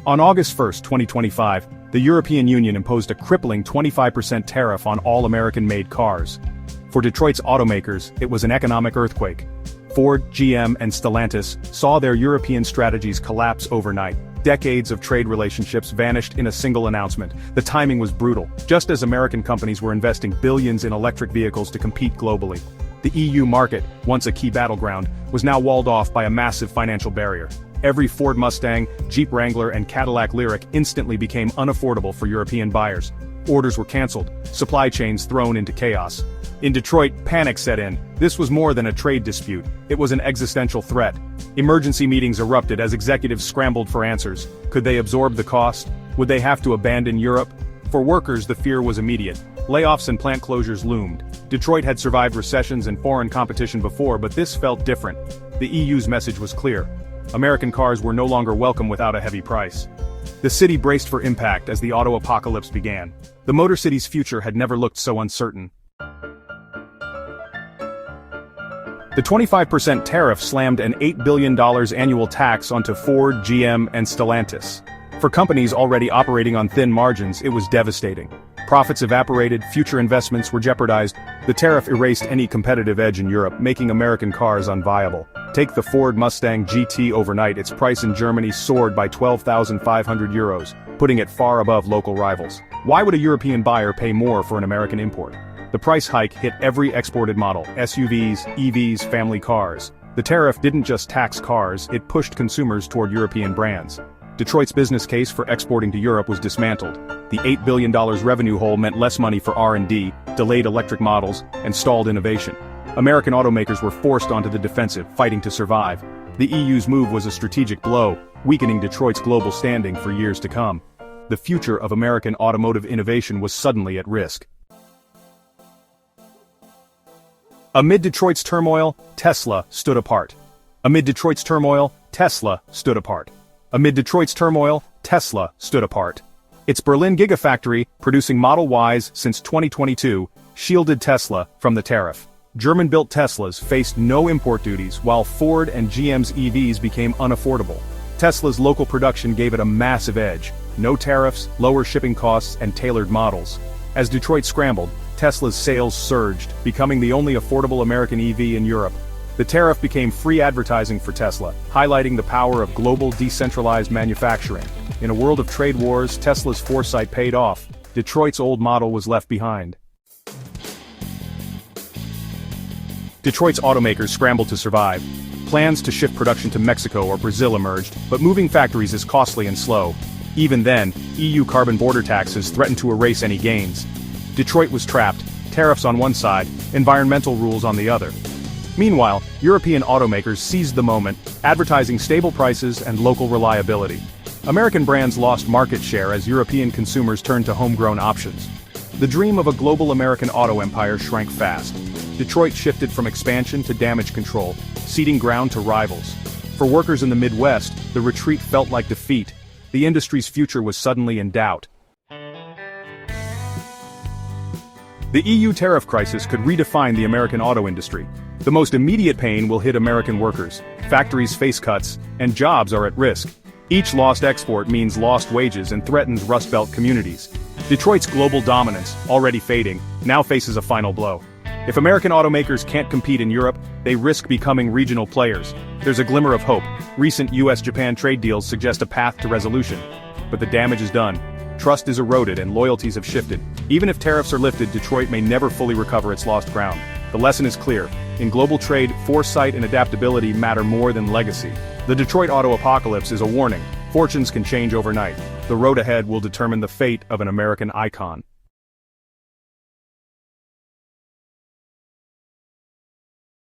On August 1, 2025, the European Union imposed a crippling 25% tariff on all American-made cars. For Detroit's automakers, it was an economic earthquake. Ford, GM, and Stellantis saw their European strategies collapse overnight. Decades of trade relationships vanished in a single announcement. The timing was brutal, just as American companies were investing billions in electric vehicles to compete globally. The EU market, once a key battleground, was now walled off by a massive financial barrier. Every Ford Mustang, Jeep Wrangler, and Cadillac Lyriq instantly became unaffordable for European buyers. Orders were cancelled, supply chains thrown into chaos. In Detroit, panic set in. This was more than a trade dispute, it was an existential threat. Emergency meetings erupted as executives scrambled for answers. Could they absorb the cost? Would they have to abandon Europe? For workers, the fear was immediate. Layoffs and plant closures loomed. Detroit had survived recessions and foreign competition before, but this felt different. The EU's message was clear. American cars were no longer welcome without a heavy price. The city braced for impact as the auto apocalypse began. The Motor City's future had never looked so uncertain. The 25% tariff slammed an $8 billion annual tax onto Ford, GM, and Stellantis. For companies already operating on thin margins, it was devastating. Profits evaporated, future investments were jeopardized. The tariff erased any competitive edge in Europe, making American cars unviable. Take the Ford Mustang GT overnight, its price in Germany soared by €12,500, putting it far above local rivals. Why would a European buyer pay more for an American import? The price hike hit every exported model: SUVs, EVs, family cars. The tariff didn't just tax cars, it pushed consumers toward European brands. Detroit's business case for exporting to Europe was dismantled. The $8 billion revenue hole meant less money for R&D, delayed electric models, and stalled innovation. American automakers were forced onto the defensive, fighting to survive. The EU's move was a strategic blow, weakening Detroit's global standing for years to come. The future of American automotive innovation was suddenly at risk. Amid Detroit's turmoil, Tesla stood apart. Amid Detroit's turmoil, Tesla stood apart. Amid Detroit's turmoil, Tesla stood apart. Its Berlin Gigafactory, producing Model Ys since 2022, shielded Tesla from the tariff. German-built Teslas faced no import duties, while Ford and GM's EVs became unaffordable. Tesla's local production gave it a massive edge: no tariffs, lower shipping costs, and tailored models. As Detroit scrambled, Tesla's sales surged, becoming the only affordable American EV in Europe. The tariff became free advertising for Tesla, highlighting the power of global decentralized manufacturing. In a world of trade wars, Tesla's foresight paid off. Detroit's old model was left behind. Detroit's automakers scrambled to survive. Plans to shift production to Mexico or Brazil emerged, but moving factories is costly and slow. Even then, EU carbon border taxes threatened to erase any gains. Detroit was trapped, tariffs on one side, environmental rules on the other. Meanwhile, European automakers seized the moment, advertising stable prices and local reliability. American brands lost market share as European consumers turned to homegrown options. The dream of a global American auto empire shrank fast. Detroit shifted from expansion to damage control, ceding ground to rivals. For workers in the Midwest, the retreat felt like defeat. The industry's future was suddenly in doubt. The EU tariff crisis could redefine the American auto industry. The most immediate pain will hit American workers. Factories face cuts, and jobs are at risk. Each lost export means lost wages and threatens Rust Belt communities. Detroit's global dominance, already fading, now faces a final blow. If American automakers can't compete in Europe, they risk becoming regional players. There's a glimmer of hope. Recent US-Japan trade deals suggest a path to resolution. But the damage is done. Trust is eroded and loyalties have shifted. Even if tariffs are lifted, Detroit may never fully recover its lost ground. The lesson is clear. In global trade, foresight and adaptability matter more than legacy. The Detroit auto apocalypse is a warning. Fortunes can change overnight. The road ahead will determine the fate of an American icon.